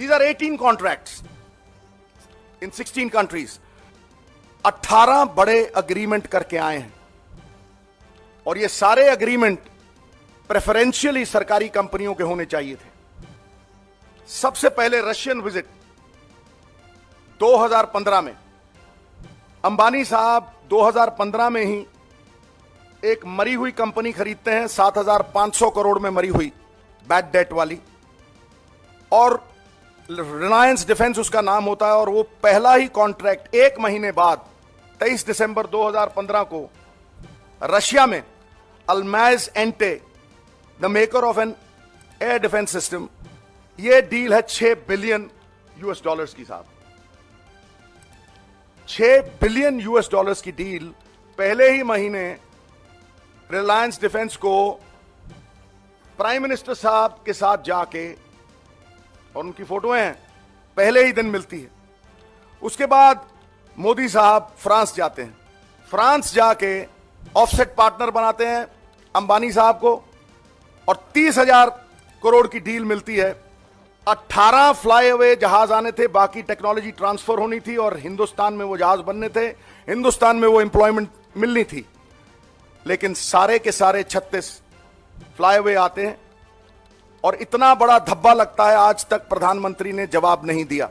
These are 18 contracts in 16 countries. 18 बड़े agreement करके आए हैं और ये सारे अग्रीमेंट प्रेफरेंशियली सरकारी कंपनियों के होने चाहिए थे। सबसे पहले रशियन विजिट 2015 में अंबानी साहब 2015 में ही एक मरी हुई कंपनी खरीदते हैं, 7,500 करोड़ में मरी हुई, बैड डेट वाली, और रिलायंस डिफेंस उसका नाम होता है। और वो पहला ही कॉन्ट्रैक्ट एक महीने बाद 23 दिसंबर 2015 को रशिया में Almaz Antey, the maker of an air defence system, ये डील है 6 बिलियन यूएस डॉलर्स की साहब। 6 बिलियन यूएस डॉलर्स की डील पहले ही महीने रिलायंस डिफेंस को प्राइम मिनिस्टर साहब के साथ जाके, और उनकी फोटोएं हैं, पहले ही दिन मिलती है। उसके बाद मोदी साहब फ्रांस जाते हैं, फ्रांस जाके ऑफसेट पार्टनर बनाते हैं अंबानी साहब को, और 30,000 करोड़ की डील मिलती है। 18 फ्लाईओवर जहाज आने थे, बाकी टेक्नोलॉजी ट्रांसफर होनी थी और हिंदुस्तान में वो जहाज बनने थे, हिंदुस्तान में वो एम्प्लॉयमेंट मिलनी थी। लेकिन सारे के सारे 36 फ्लाईओवर आते हैं और इतना बड़ा धब्बा लगता है, आज तक प्रधानमंत्री ने जवाब नहीं दिया।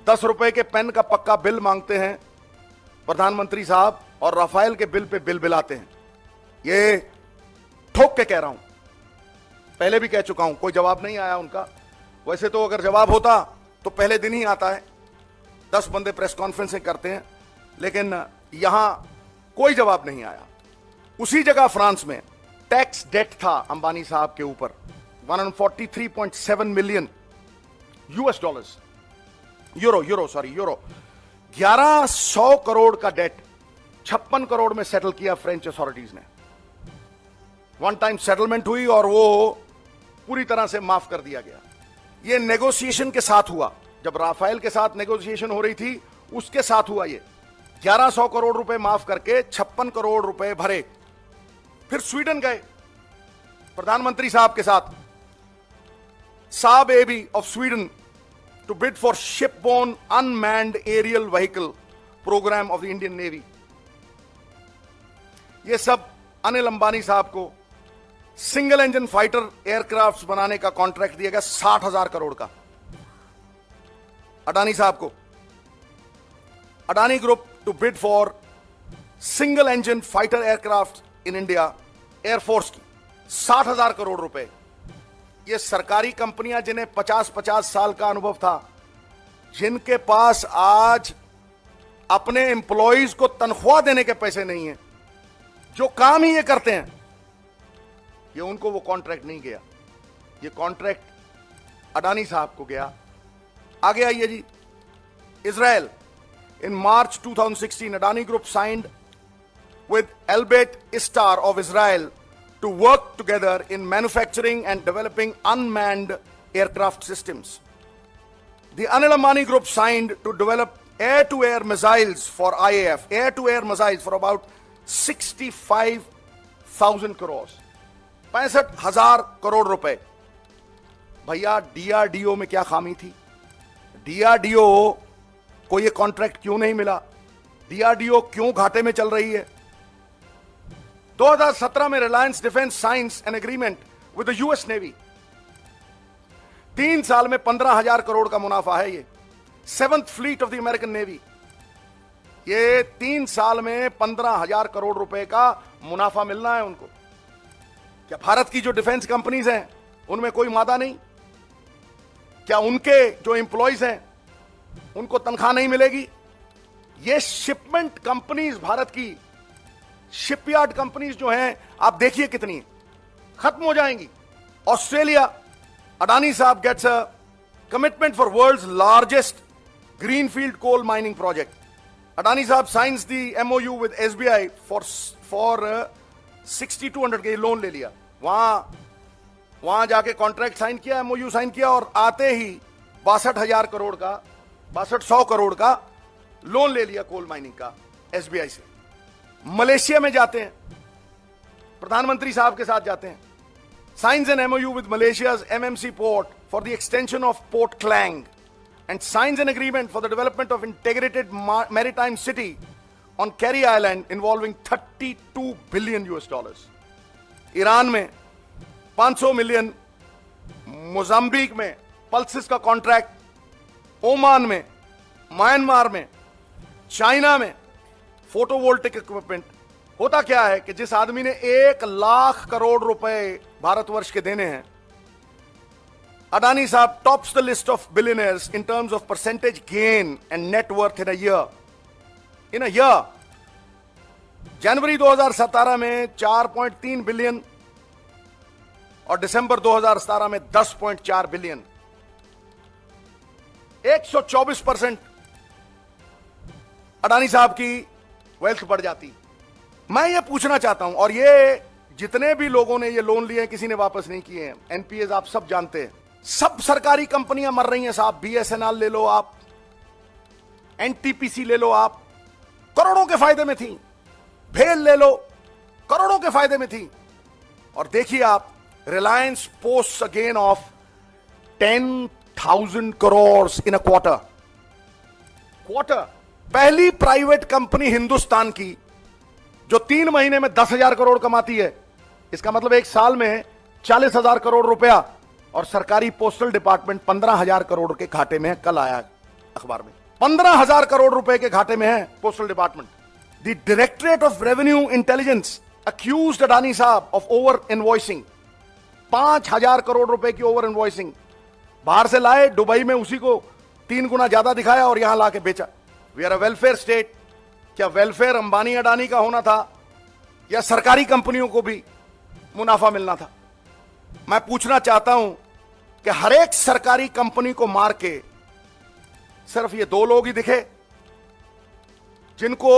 10 रुपए के पेन का पक्का बिल मांगते हैं प्रधानमंत्री साहब और राफेल के बिल पे बिल बिलाते हैं। ये ठोक के कह रहा हूं, पहले भी कह चुका हूं, कोई जवाब नहीं आया उनका। वैसे तो अगर जवाब होता तो पहले दिन ही आता है, 10 बंदे प्रेस कॉन्फ्रेंसें करते हैं, लेकिन यहां कोई जवाब नहीं आया। उसी जगह फ्रांस में टैक्स डेट था अंबानी साहब के ऊपर 143.7 million US dollars, euro 1100 crore का डेट 56 करोड़ में सेटल किया फ्रेंच अथॉरिटीज ने। वन टाइम सेटलमेंट हुई और वो पूरी तरह से माफ कर दिया गया। ये नेगोशिएशन के साथ हुआ, जब राफेल के साथ नेगोशिएशन हो रही थी उसके साथ हुआ। ये 1100 करोड़ रुपए माफ करके 56 करोड़ रुपए भरे। फिर स्वीडन गए प्रधानमंत्री साहब के साथ, Saab AB of Sweden, to bid for shipborne unmanned aerial vehicle programme of the Indian Navy. ये सब अनिल अंबानी साहब को सिंगल इंजन फाइटर एयरक्राफ्ट बनाने का कॉन्ट्रैक्ट दिया गया 60,000 करोड़ का। अडानी साहब को, Adani group to bid for single engine fighter aircraft in India, air force की 60,000 करोड़ रुपए। ये सरकारी कंपनियां जिन्हें 50-50 साल का अनुभव था, जिनके पास आज अपने एम्प्लॉइज को तनख्वाह देने के पैसे नहीं है, जो काम ही ये करते हैं, ये उनको वो कॉन्ट्रैक्ट नहीं गया। ये कॉन्ट्रैक्ट अडानी साहब को गया। आगे आइए जी, Israel. In March 2016 Adani group signed with Elbit Istar of Israel to work together in manufacturing and developing unmanned aircraft systems. The Anil Ambani Group signed to develop air-to-air missiles for IAF, air-to-air missiles for about 65,000 crores, 65,000 crore रुपए। भैया DRDO में क्या खामी थी? DRDO को ये contract क्यों नहीं मिला? DRDO क्यों घाटे में चल रही है? 2017 में Reliance defence science an agreement with the US navy. 3 साल में 15,000 करोड़ का मुनाफा है। ये 7th fleet of the American navy. ये 3 साल में 15,000 करोड़ रुपए का मुनाफा मिलना है उनको। क्या भारत की जो डिफेंस कंपनीज हैं उनमें कोई मादा नहीं? क्या उनके जो एम्प्लॉइज हैं उनको तनख्वाह नहीं मिलेगी? ये शिपमेंट कंपनीज, भारत की शिपयार्ड कंपनीज जो हैं, आप देखिए कितनी खत्म हो जाएंगी। ऑस्ट्रेलिया, अडानी साहब gets a commitment for world's largest greenfield coal mining project. Adani साहब signs the MOU with SBI for 6,200 के लोन ले लिया। वहां जाके कॉन्ट्रैक्ट साइन किया, MOU साइन किया, और आते ही 62,000 करोड़ का, 6200 करोड़ का लोन ले लिया कोल माइनिंग का SBI से। मलेशिया में जाते हैं, प्रधानमंत्री साहब के साथ जाते हैं, signs an MOU with Malaysia's MMC port for the extension of Port Klang and signs an agreement for the development of integrated maritime city on Kerry Island involving $32 billion US. Iran में 500 million, Mozambique में pulses का contract, Oman में, Myanmar में, China में photovoltaic equipment. होता क्या है कि जिस आदमी ने 1 लाख करोड़ रुपए भारतवर्ष के देने हैं, अडानी साहब tops the list of billionaires in terms of percentage gain and net worth in a year. जनवरी 2017 में 4.3 बिलियन और दिसंबर 2017 में 10.4 बिलियन, 124% अडानी साहब की वेल्थ बढ़ जाती। मैं ये पूछना चाहता हूं, और ये जितने भी लोगों ने ये लोन लिए हैं किसी ने वापस नहीं किए हैं, एनपीएस आप सब जानते हैं, सब सरकारी कंपनियां मर रही हैं साहब। बीएसएनएल ले लो आप, एनटीपीसी ले लो आप, करोड़ों के फायदे में थी। भेल ले लो, करोड़ों के फायदे में थी। और देखिए आप, Reliance post a gain of 10,000 crore in a quarter. पहली प्राइवेट कंपनी हिंदुस्तान की जो 3 महीने में 10,000 करोड़ कमाती है। इसका मतलब एक साल में 40,000 करोड़ रुपया। और सरकारी पोस्टल डिपार्टमेंट 15,000 करोड़ के घाटे में है। कल आया अखबार में 15,000 करोड़ रुपए के घाटे में है postal department. The directorate of revenue intelligence accused Adani साहब ऑफ ओवर इनवॉइसिंग। 5,000 करोड़ रुपए की ओवर इनवॉइसिंग बाहर से लाए, दुबई में उसी को 3 गुना ज्यादा दिखाया और यहां लाके बेचा। We are a welfare state. क्या वेलफेयर अंबानी अडानी का होना था या सरकारी कंपनियों को भी मुनाफा मिलना था? मैं पूछना चाहता हूं कि हर एक सरकारी कंपनी को मार के सिर्फ ये 2 लोग ही दिखे जिनको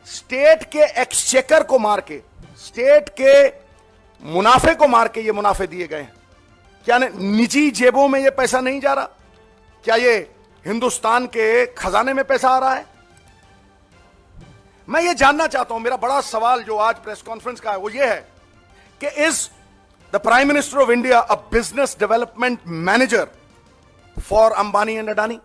स्टेट के एक्सचेकर को मार के, स्टेट के मुनाफे को मार के ये मुनाफे दिए गए हैं। क्या निजी जेबों में ये पैसा नहीं जा रहा? क्या ये हिंदुस्तान के खजाने में पैसा आ रहा है? मैं ये जानना चाहता हूं। मेरा बड़ा सवाल जो आज प्रेस कॉन्फ्रेंस का है वो ये है कि is the prime minister of India a business development manager for Ambani and Adani?